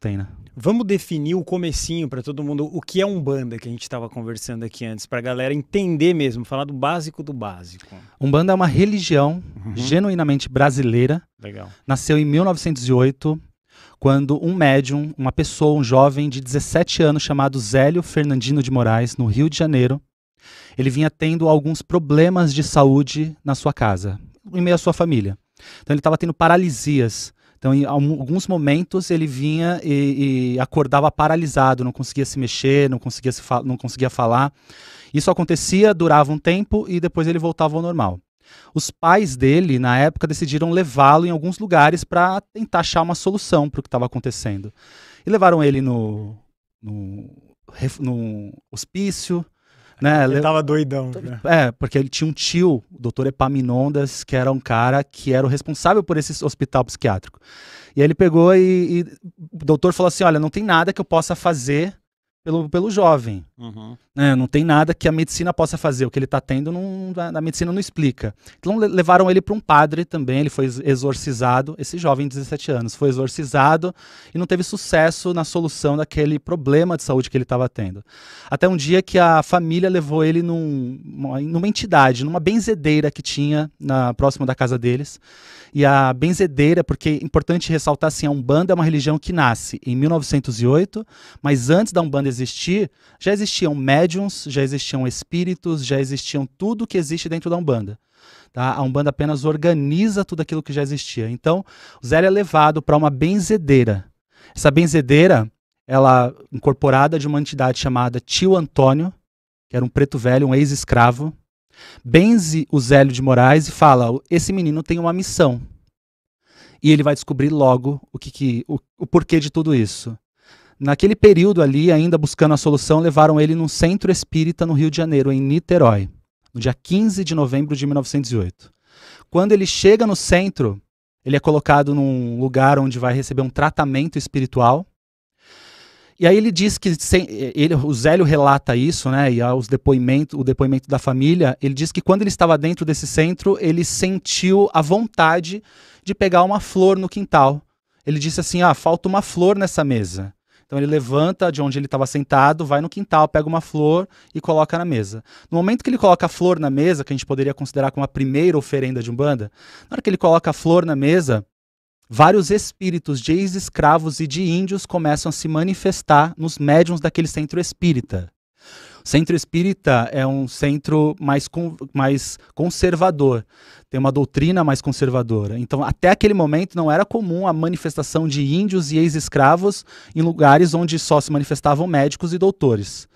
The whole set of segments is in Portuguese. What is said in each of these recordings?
tem, né? Vamos definir o comecinho para todo mundo, o que é Umbanda, que a gente estava conversando aqui antes, para a galera entender mesmo, falar do básico do básico. Umbanda é uma religião genuinamente brasileira. Legal. Nasceu em 1908, quando um médium, uma pessoa, um jovem de 17 anos chamado Zélio Fernandino de Moraes, no Rio de Janeiro, ele vinha tendo alguns problemas de saúde na sua casa, em meio à sua família. Então ele estava tendo paralisias. Então, em alguns momentos, ele vinha e acordava paralisado, não conseguia se mexer, não conseguia falar. Isso acontecia, durava um tempo e depois ele voltava ao normal. Os pais dele, na época, decidiram levá-lo em alguns lugares para tentar achar uma solução para o que estava acontecendo. E levaram ele no hospício. Né? Ele tava doidão. Né? Porque ele tinha um tio, o Dr. Epaminondas, que era um cara que era o responsável por esse hospital psiquiátrico. E aí ele pegou e o doutor falou assim, olha, não tem nada que eu possa fazer pelo jovem. Não tem nada que a medicina possa fazer. O que ele está tendo, a medicina não explica. Então levaram ele para um padre também, ele foi exorcizado, esse jovem de 17 anos, foi exorcizado e não teve sucesso na solução daquele problema de saúde que ele estava tendo. Até um dia que a família levou ele numa entidade, numa benzedeira que tinha próximo da casa deles. E a benzedeira, porque é importante ressaltar assim, a Umbanda é uma religião que nasce em 1908, mas antes da Umbanda existir, já existiam médiuns, já existiam espíritos, já existiam tudo que existe dentro da Umbanda. Tá? A Umbanda apenas organiza tudo aquilo que já existia. Então, o Zélio é levado para uma benzedeira. Essa benzedeira, ela incorporada de uma entidade chamada Tio Antônio, que era um preto velho, um ex-escravo, benze o Zélio de Moraes e fala, esse menino tem uma missão. E ele vai descobrir logo o porquê de tudo isso. Naquele período ali, ainda buscando a solução, levaram ele num centro espírita no Rio de Janeiro, em Niterói, no dia 15 de novembro de 1908. Quando ele chega no centro, ele é colocado num lugar onde vai receber um tratamento espiritual. E aí ele diz que, o Zélio relata isso, né, e o depoimento da família, ele diz que quando ele estava dentro desse centro, ele sentiu a vontade de pegar uma flor no quintal. Ele disse assim, falta uma flor nessa mesa. Então ele levanta de onde ele estava sentado, vai no quintal, pega uma flor e coloca na mesa. No momento que ele coloca a flor na mesa, que a gente poderia considerar como a primeira oferenda de Umbanda, na hora que ele coloca a flor na mesa, vários espíritos de ex-escravos e de índios começam a se manifestar nos médiuns daquele centro espírita. O centro espírita é um centro mais conservador, tem uma doutrina mais conservadora. Então, até aquele momento, não era comum a manifestação de índios e ex-escravos em lugares onde só se manifestavam médicos e doutores.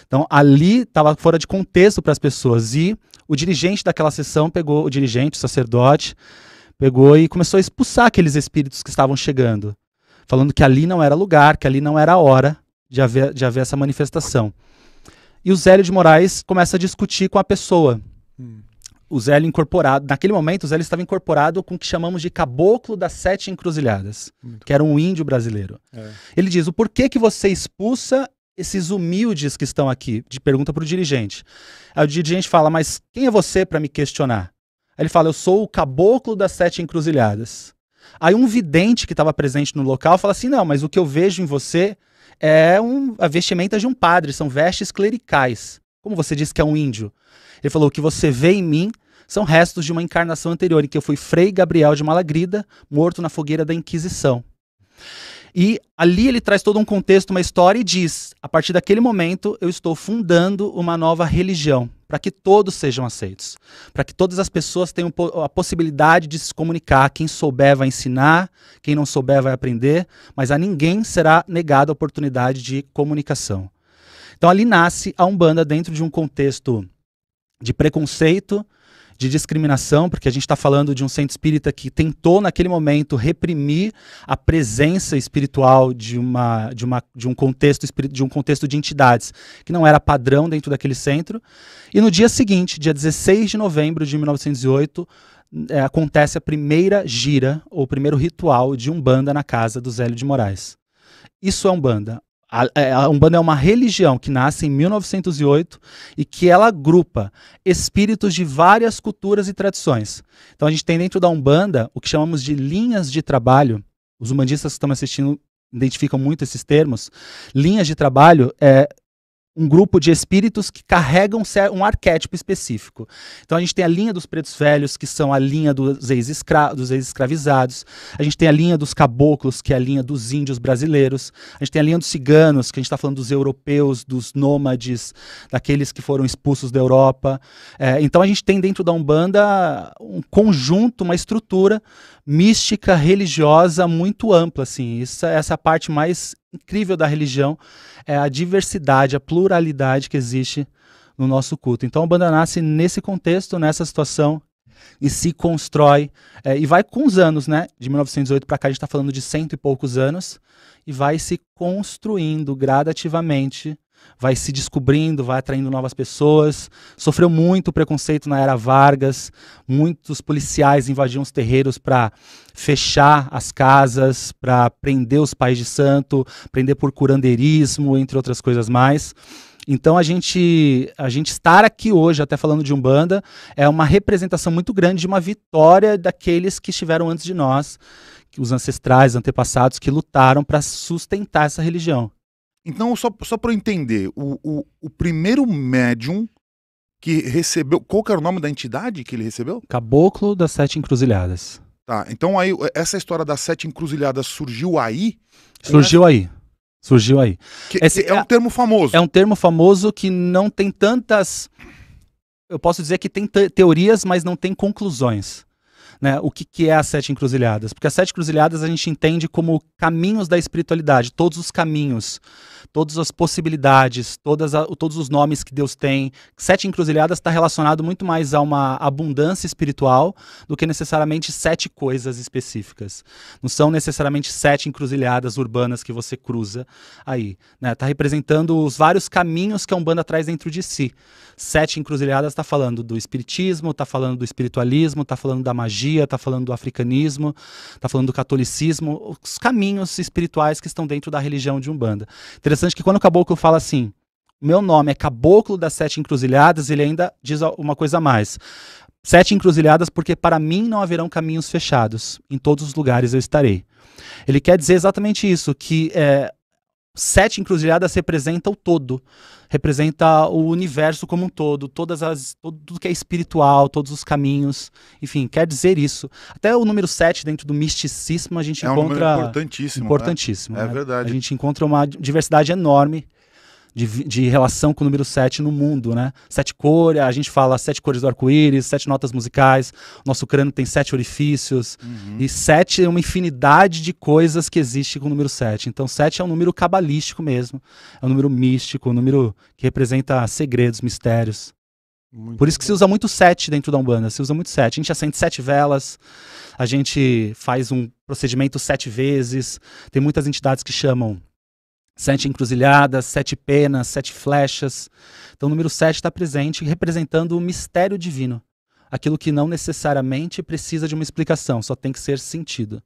Então, ali estava fora de contexto para as pessoas. E o dirigente daquela sessão pegou, o sacerdote, pegou e começou a expulsar aqueles espíritos que estavam chegando, falando que ali não era lugar, que ali não era a hora de haver essa manifestação. E o Zélio de Moraes começa a discutir com a pessoa. O Zélio incorporado, naquele momento o Zélio estava incorporado com o que chamamos de Caboclo das Sete Encruzilhadas, que era um índio brasileiro. Ele diz, o porquê que você expulsa esses humildes que estão aqui? Pergunta para o dirigente. Aí o dirigente fala, mas quem é você para me questionar? Aí ele fala, eu sou o Caboclo das Sete Encruzilhadas. Aí um vidente que estava presente no local fala assim, não, mas o que eu vejo em você é a vestimenta de um padre, são vestes clericais. Como você disse que é um índio? Ele falou, o que você vê em mim são restos de uma encarnação anterior, em que eu fui Frei Gabriel de Malagrida, morto na fogueira da Inquisição. E ali ele traz todo um contexto, uma história e diz, a partir daquele momento eu estou fundando uma nova religião, para que todos sejam aceitos, para que todas as pessoas tenham a possibilidade de se comunicar, quem souber vai ensinar, quem não souber vai aprender, mas a ninguém será negada a oportunidade de comunicação. Então ali nasce a Umbanda dentro de um contexto de preconceito, de discriminação, porque a gente está falando de um centro espírita que tentou naquele momento reprimir a presença espiritual de um contexto de entidades que não era padrão dentro daquele centro. E no dia seguinte, dia 16 de novembro de 1908, acontece a primeira gira, ou o primeiro ritual de Umbanda na casa do Zélio de Moraes. Isso é Umbanda. A Umbanda é uma religião que nasce em 1908 e que ela agrupa espíritos de várias culturas e tradições. Então a gente tem dentro da Umbanda o que chamamos de linhas de trabalho. Os umbandistas que estão me assistindo identificam muito esses termos, linhas de trabalho é um grupo de espíritos que carregam um arquétipo específico. Então a gente tem a linha dos pretos velhos, que são a linha dos ex-escravizados. A gente tem a linha dos caboclos, que é a linha dos índios brasileiros. A gente tem a linha dos ciganos, que a gente está falando dos europeus, dos nômades, daqueles que foram expulsos da Europa. Então a gente tem dentro da Umbanda um conjunto, uma estrutura mística, religiosa muito ampla. Assim. Essa é a parte mais incrível da religião, é a diversidade, a pluralidade que existe no nosso culto. Então a Umbanda nasce nesse contexto, nessa situação, e se constrói, e vai com os anos, né? De 1908 para cá a gente está falando de 100 e poucos anos, e vai se construindo gradativamente, vai se descobrindo, vai atraindo novas pessoas. Sofreu muito preconceito na era Vargas, muitos policiais invadiam os terreiros para fechar as casas, para prender os pais de santo, prender por curandeirismo, entre outras coisas mais. Então a gente estar aqui hoje, até falando de Umbanda, é uma representação muito grande de uma vitória daqueles que estiveram antes de nós, os ancestrais, antepassados, que lutaram para sustentar essa religião. Então, só para eu entender, o primeiro médium que recebeu... Qual que era o nome da entidade que ele recebeu? Caboclo das Sete Encruzilhadas. Tá, então aí essa história das 7 encruzilhadas surgiu aí? Surgiu aí. É um termo famoso. É um termo famoso que não tem tantas... Eu posso dizer que tem teorias, mas não tem conclusões. Né? O que é as 7 encruzilhadas? Porque as 7 encruzilhadas a gente entende como caminhos da espiritualidade, todos os caminhos, todas as possibilidades, todos os nomes que Deus tem. 7 encruzilhadas está relacionado muito mais a uma abundância espiritual do que necessariamente 7 coisas específicas. Não são necessariamente 7 encruzilhadas urbanas que você cruza aí. Está representando os vários caminhos que a Umbanda traz dentro de si. 7 encruzilhadas está falando do espiritismo, está falando do espiritualismo, está falando da magia, está falando do africanismo, está falando do catolicismo, os caminhos espirituais que estão dentro da religião de Umbanda. Interessante que quando o caboclo fala assim, meu nome é Caboclo das 7 Encruzilhadas, ele ainda diz uma coisa a mais. 7 encruzilhadas porque para mim não haverão caminhos fechados, em todos os lugares eu estarei. Ele quer dizer exatamente isso, que 7 encruzilhadas representa o todo, representa o universo como um todo, tudo que é espiritual, todos os caminhos, enfim, quer dizer isso. Até o número 7 dentro do misticismo a gente encontra... É um número importantíssimo. Importantíssimo. É né? verdade. A gente encontra uma diversidade enorme de relação com o número 7 no mundo, né? 7 cores, a gente fala 7 cores do arco-íris, 7 notas musicais, nosso crânio tem 7 orifícios, e 7 é uma infinidade de coisas que existe com o número 7. Então 7 é um número cabalístico mesmo, é um número místico, um número que representa segredos, mistérios. Muito Por isso que se usa muito 7 dentro da Umbanda, se usa muito 7. A gente acende 7 velas, a gente faz um procedimento 7 vezes, tem muitas entidades que chamam 7 encruzilhadas, 7 penas, 7 flechas. Então o número 7 está presente representando o mistério divino. Aquilo que não necessariamente precisa de uma explicação, só tem que ser sentido.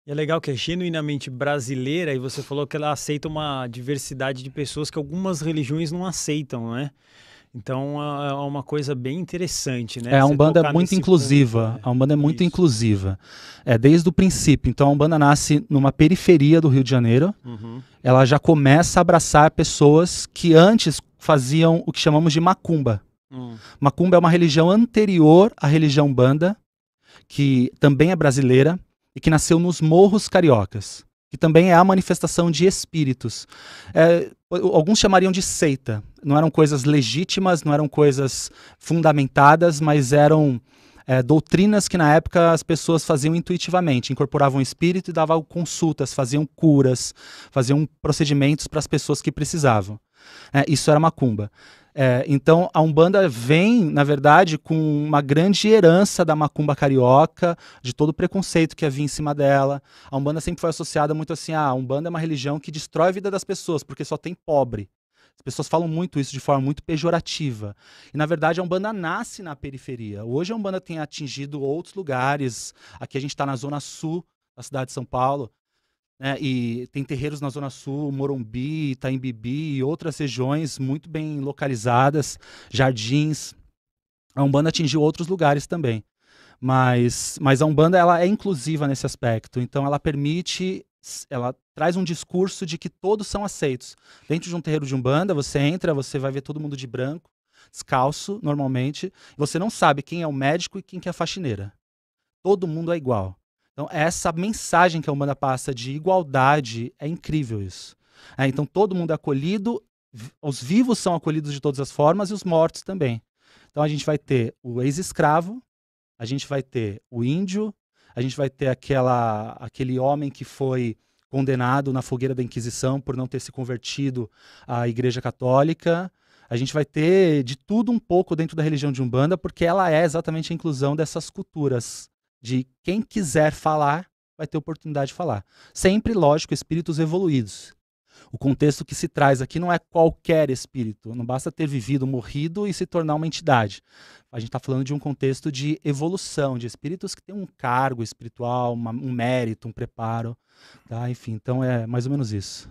E é legal que é genuinamente brasileira e você falou que ela aceita uma diversidade de pessoas que algumas religiões não aceitam, né? Então é uma coisa bem interessante, né? A Você Umbanda é tocar muito nesse inclusiva. ponto, A Umbanda é muito Isso. inclusiva. Desde o princípio. Então a Umbanda nasce numa periferia do Rio de Janeiro. Ela já começa a abraçar pessoas que antes faziam o que chamamos de macumba. Macumba é uma religião anterior à religião Umbanda, que também é brasileira e que nasceu nos morros cariocas, que também é a manifestação de espíritos. Alguns chamariam de seita. Não eram coisas legítimas, não eram coisas fundamentadas, mas eram doutrinas que na época as pessoas faziam intuitivamente, incorporavam o espírito e davam consultas, faziam curas, faziam procedimentos para as pessoas que precisavam. Isso era macumba. Então a Umbanda vem, na verdade, com uma grande herança da macumba carioca, de todo o preconceito que havia em cima dela. A Umbanda sempre foi associada muito assim, a Umbanda é uma religião que destrói a vida das pessoas, porque só tem pobre. As pessoas falam muito isso de forma muito pejorativa. E, na verdade, a Umbanda nasce na periferia. Hoje a Umbanda tem atingido outros lugares. Aqui a gente está na zona sul da cidade de São Paulo. E tem terreiros na Zona Sul, Morumbi, Itaimbibi e outras regiões muito bem localizadas, jardins. A Umbanda atingiu outros lugares também. Mas a Umbanda ela é inclusiva nesse aspecto. Então ela permite, ela traz um discurso de que todos são aceitos. Dentro de um terreiro de Umbanda, você entra, você vai ver todo mundo de branco, descalço, normalmente. Você não sabe quem é o médico e quem que é a faxineira. Todo mundo é igual. Então, essa mensagem que a Umbanda passa de igualdade, é incrível isso. Então, todo mundo é acolhido, os vivos são acolhidos de todas as formas e os mortos também. Então, a gente vai ter o ex-escravo, a gente vai ter o índio, a gente vai ter aquele homem que foi condenado na fogueira da Inquisição por não ter se convertido à Igreja Católica. A gente vai ter de tudo um pouco dentro da religião de Umbanda, porque ela é exatamente a inclusão dessas culturas, de quem quiser falar, vai ter oportunidade de falar. Sempre, lógico, espíritos evoluídos. O contexto que se traz aqui não é qualquer espírito, não basta ter vivido, morrido e se tornar uma entidade. A gente está falando de um contexto de evolução, de espíritos que têm um cargo espiritual, um mérito, um preparo. Tá? Enfim, então é mais ou menos isso.